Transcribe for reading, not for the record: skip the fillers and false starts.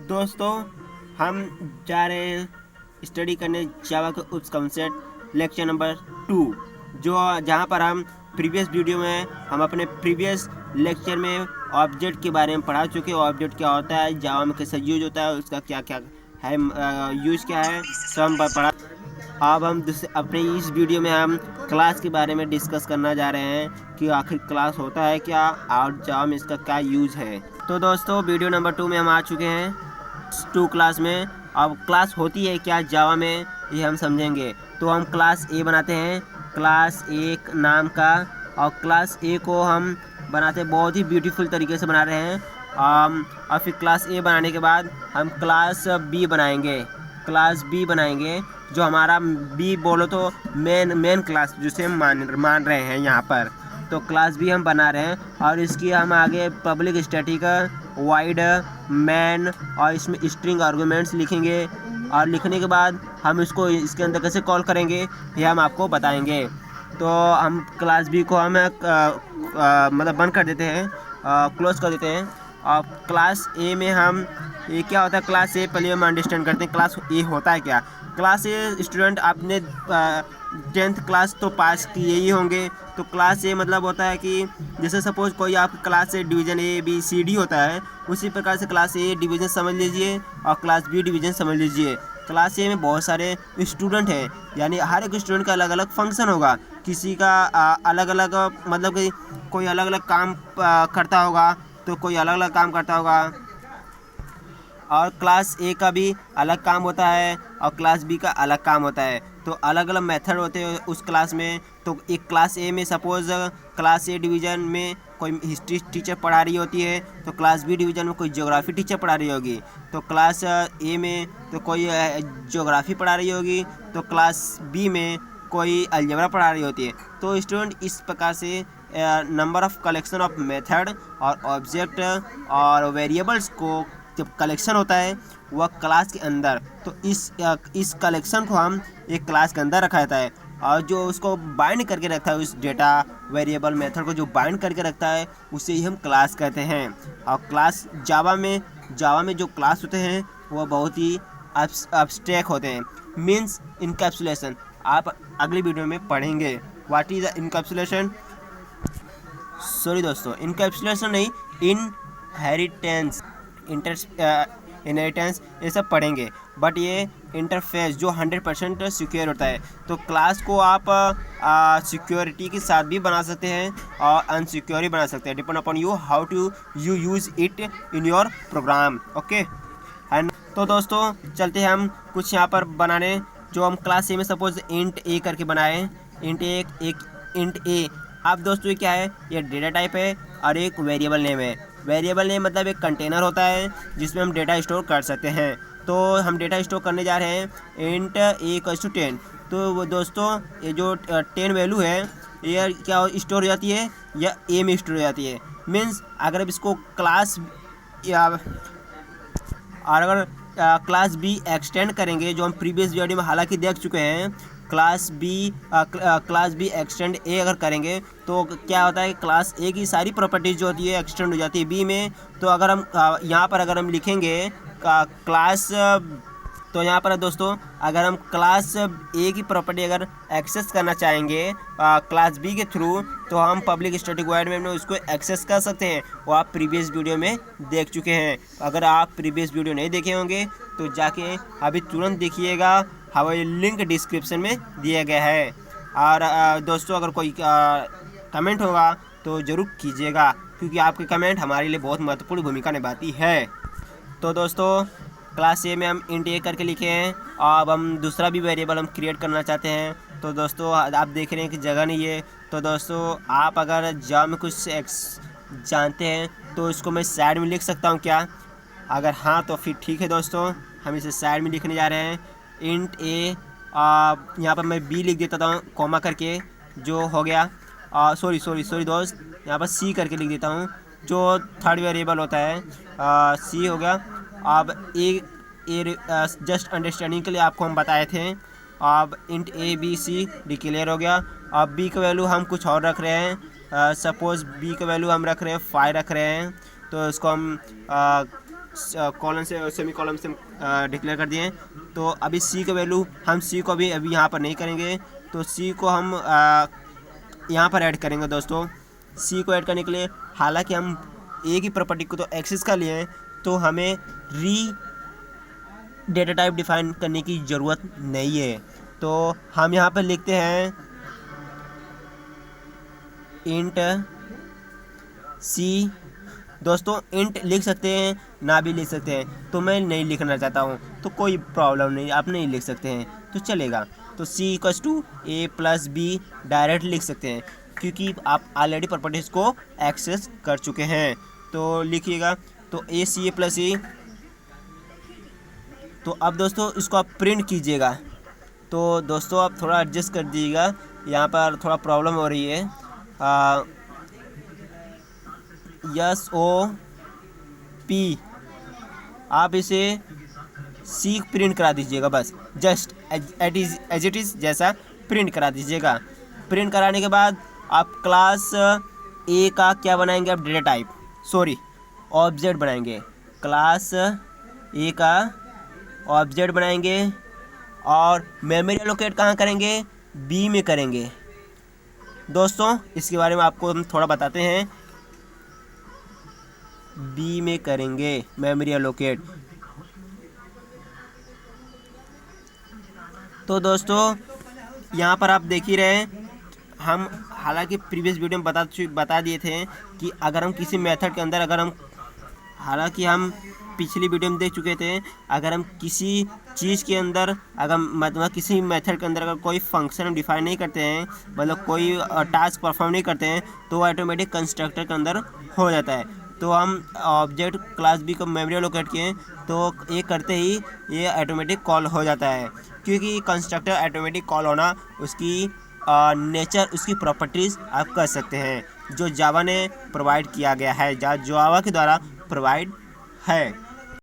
दोस्तों, हम जा रहे हैं स्टडी करने जावा के उस कॉन्सेप्ट लेक्चर नंबर 2, जो जहाँ पर हम प्रीवियस वीडियो में हम अपने प्रीवियस लेक्चर में ऑब्जेक्ट के बारे में पढ़ा चुके हैं। ऑब्जेक्ट क्या होता है, जावा में कैसे यूज होता है, उसका क्या क्या है, यूज क्या है, सब हम पढ़ा। अब हम अपने इस वीडियो में हम क्लास के बारे में डिस्कस करना जा रहे हैं कि आखिर क्लास होता है क्या और जावा में इसका क्या यूज़ है। तो दोस्तों, वीडियो नंबर 2 में हम आ चुके हैं 2 क्लास में। अब क्लास होती है क्या जावा में, ये हम समझेंगे। तो हम क्लास ए बनाते हैं, क्लास एक नाम का, और क्लास ए को हम बनाते हैं बहुत ही ब्यूटीफुल तरीके से बना रहे हैं। और फिर क्लास ए बनाने के बाद हम क्लास बी बनाएंगे, क्लास बी बनाएंगे, जो हमारा बी बोलो तो मेन क्लास जिसे हम मान रहे हैं यहाँ पर। तो क्लास बी हम बना रहे हैं और इसकी हम आगे पब्लिक स्टैटिक वाइड मैन और इसमें स्ट्रिंग आर्गुमेंट्स लिखेंगे। और लिखने के बाद हम इसको इसके अंदर कैसे कॉल करेंगे ये हम आपको बताएंगे। तो हम क्लास बी को हम मतलब बंद कर देते हैं, क्लोज कर देते हैं। और क्लास ए में हम ये क्या होता है, क्लास ए पहले हम अंडरस्टैंड करते हैं क्लास ए होता है क्या। क्लास ए स्टूडेंट आपने 10th क्लास तो पास किए ही होंगे। तो क्लास ए मतलब होता है कि जैसे सपोज कोई आप class A division A B C D होता है, उसी प्रकार से क्लास ए डिवीज़न समझ लीजिए और क्लास बी डिवीज़न समझ लीजिए। क्लास ए में बहुत सारे स्टूडेंट हैं, यानी हर एक स्टूडेंट का अलग अलग फंक्शन होगा। किसी का अलग अलग मतलब कि कोई अलग अलग काम करता होगा, तो कोई अलग अलग काम करता होगा। और क्लास ए का भी अलग काम होता है और क्लास बी का अलग काम होता है। तो अलग अलग मेथड होते हैं उस क्लास में। तो एक क्लास ए में सपोज़ क्लास ए डिवीज़न में कोई हिस्ट्री टीचर पढ़ा रही होती है, तो क्लास बी डिवीज़न में कोई ज्योग्राफी टीचर पढ़ा रही होगी। तो क्लास ए में तो कोई ज्योग्राफी पढ़ा रही होगी, तो क्लास बी में कोई अलजेब्रा पढ़ा रही होती है। तो स्टूडेंट इस प्रकार से number of collection of method और ऑब्जेक्ट और वेरिएबल्स को जब कलेक्शन होता है वह क्लास के अंदर, तो इस कलेक्शन को हम एक क्लास के अंदर रखा जाता है। और जो उसको बाइंड करके रखता है, उस डेटा वेरिएबल मेथड को जो बाइंड करके रखता है, उसे ही हम क्लास कहते हैं। और क्लास जावा में जो क्लास होते हैं वह बहुत ही एब्स्ट्रैक्ट होते हैं, मीन्स इनकैप्सुलेशन। आप अगली वीडियो में पढ़ेंगे what is the encapsulation. Sorry दोस्तों, इनकैप्सुलेशन नहीं, इनहेरिटेंस, इनहेरिटेंस ये सब पढ़ेंगे। बट ये इंटरफेस जो 100% सिक्योर होता है। तो क्लास को आप सिक्योरिटी के साथ भी बना सकते हैं और अनसिक्योर भी बना सकते हैं, depend upon you how to you use it in your program. Okay and तो दोस्तों, चलते हैं हम कुछ यहाँ पर बनाने। जो हम क्लास ए में सपोज इंट ए करके बनाए, इंट ए। अब दोस्तों ये क्या है, ये डेटा टाइप है और एक वेरिएबल नेम है। वेरिएबल नेम मतलब एक कंटेनर होता है जिसमें हम डेटा स्टोर कर सकते हैं। तो हम डेटा स्टोर करने जा रहे हैं इंट ए = 10। तो दोस्तों ये जो 10 वैल्यू है ये क्या स्टोर हो जाती है, या ए में स्टोर हो जाती है। मीन्स अगर अब इसको क्लास या और अगर क्लास बी एक्सटेंड करेंगे, जो हम प्रीवियस वीडियो में हालांकि देख चुके हैं, क्लास बी एक्सटेंड ए अगर करेंगे तो क्या होता है, क्लास ए की सारी प्रॉपर्टीज जो होती है एक्सटेंड हो जाती है बी में। तो अगर हम यहाँ पर अगर हम लिखेंगे क्लास, तो यहाँ पर दोस्तों अगर हम क्लास ए की प्रॉपर्टी अगर एक्सेस करना चाहेंगे क्लास बी के थ्रू, तो हम पब्लिक स्टैटिक वॉइड में उसको एक्सेस कर सकते हैं। वो आप प्रीवियस वीडियो में देख चुके हैं। अगर आप प्रीवियस वीडियो नहीं देखे होंगे तो जाके अभी तुरंत देखिएगा, हमारे लिंक डिस्क्रिप्शन में दिया गया है। और दोस्तों अगर कोई कमेंट होगा तो ज़रूर कीजिएगा, क्योंकि आपके कमेंट हमारे लिए बहुत महत्वपूर्ण भूमिका निभाती है। तो दोस्तों क्लास ए में हम इंट ए करके लिखे हैं। अब हम दूसरा भी वेरिएबल हम क्रिएट करना चाहते हैं। तो दोस्तों आप देख रहे हैं कि जगह नहीं है। तो दोस्तों आप अगर जावा में कुछ जानते हैं तो इसको मैं साइड में लिख सकता हूँ क्या, अगर हाँ तो फिर ठीक है दोस्तों, हम इसे साइड में लिखने जा रहे हैं। इंट ए, यहाँ पर मैं बी लिख देता हूँ कॉमा करके, जो हो गया। सॉरी दोस्त, यहाँ पर सी करके लिख देता हूँ, जो थर्ड वेरिएबल होता है, सी हो गया। अब ए जस्ट अंडरस्टैंडिंग के लिए आपको हम बताए थे। अब int A B C declare हो गया। अब बी का वैल्यू हम कुछ और रख रहे हैं, सपोज़ बी का वैल्यू हम रख रहे हैं 5 रख रहे हैं। तो इसको हम कॉलन से सेमी कॉलम से डिक्लेयर कर दिए हैं। तो अभी सी का वैल्यू हम सी को अभी यहाँ पर नहीं करेंगे, तो सी को हम यहाँ पर ऐड करेंगे दोस्तों। सी को ऐड करने के लिए हालांकि हम एक ही प्रॉपर्टी को तो एक्सेस का लिए हैं, तो हमें री डेटा टाइप डिफाइन करने की ज़रूरत नहीं है। तो हम यहाँ पर लिखते हैं इंट सी। दोस्तों इंट लिख सकते हैं, ना भी लिख सकते हैं, तो मैं नहीं लिखना चाहता हूँ तो कोई प्रॉब्लम नहीं, आप नहीं लिख सकते हैं तो चलेगा। तो C equals to A plus B direct लिख सकते हैं, क्योंकि आप ऑलरेडी प्रॉपर्टीज़ को एक्सेस कर चुके हैं। तो लिखिएगा, तो ए सी ए प्लस ई। तो अब दोस्तों इसको आप प्रिंट कीजिएगा। तो दोस्तों आप थोड़ा एडजस्ट कर दीजिएगा, यहाँ पर थोड़ा प्रॉब्लम हो रही है। एस ओ पी आप इसे सी प्रिंट करा दीजिएगा, बस जस्ट एज इट इज़ जैसा प्रिंट करा दीजिएगा। प्रिंट कराने के बाद आप क्लास ए का क्या बनाएंगे, आप डेटा टाइप ऑब्जेक्ट बनाएंगे। क्लास ए का ऑब्जेक्ट बनाएंगे और मेमोरी एलोकेट कहाँ करेंगे, बी में करेंगे। दोस्तों इसके बारे में आपको हम थोड़ा बताते हैं, बी में करेंगे मेमोरी एलोकेट। तो दोस्तों यहाँ पर आप देख ही रहे हैं, हम हालांकि प्रीवियस वीडियो में बता दिए थे कि अगर हम किसी मेथड के अंदर हालांकि हम पिछली वीडियो में देख चुके थे, अगर हम किसी चीज़ के अंदर मतलब किसी मेथड के अंदर अगर कोई फंक्शन डिफाइन नहीं करते हैं, मतलब कोई टास्क परफॉर्म नहीं करते हैं, तो ऑटोमेटिक कंस्ट्रक्टर के अंदर हो जाता है। तो हम ऑब्जेक्ट क्लास बी को मेमोरी एलोकेट किए, तो ये करते ही ये ऑटोमेटिक कॉल हो जाता है, क्योंकि कंस्ट्रक्टर ऑटोमेटिक कॉल होना उसकी नेचर, उसकी प्रॉपर्टीज़ आप कर सकते हैं जो जावा ने प्रोवाइड किया गया है, जावा के द्वारा प्रोवाइड है।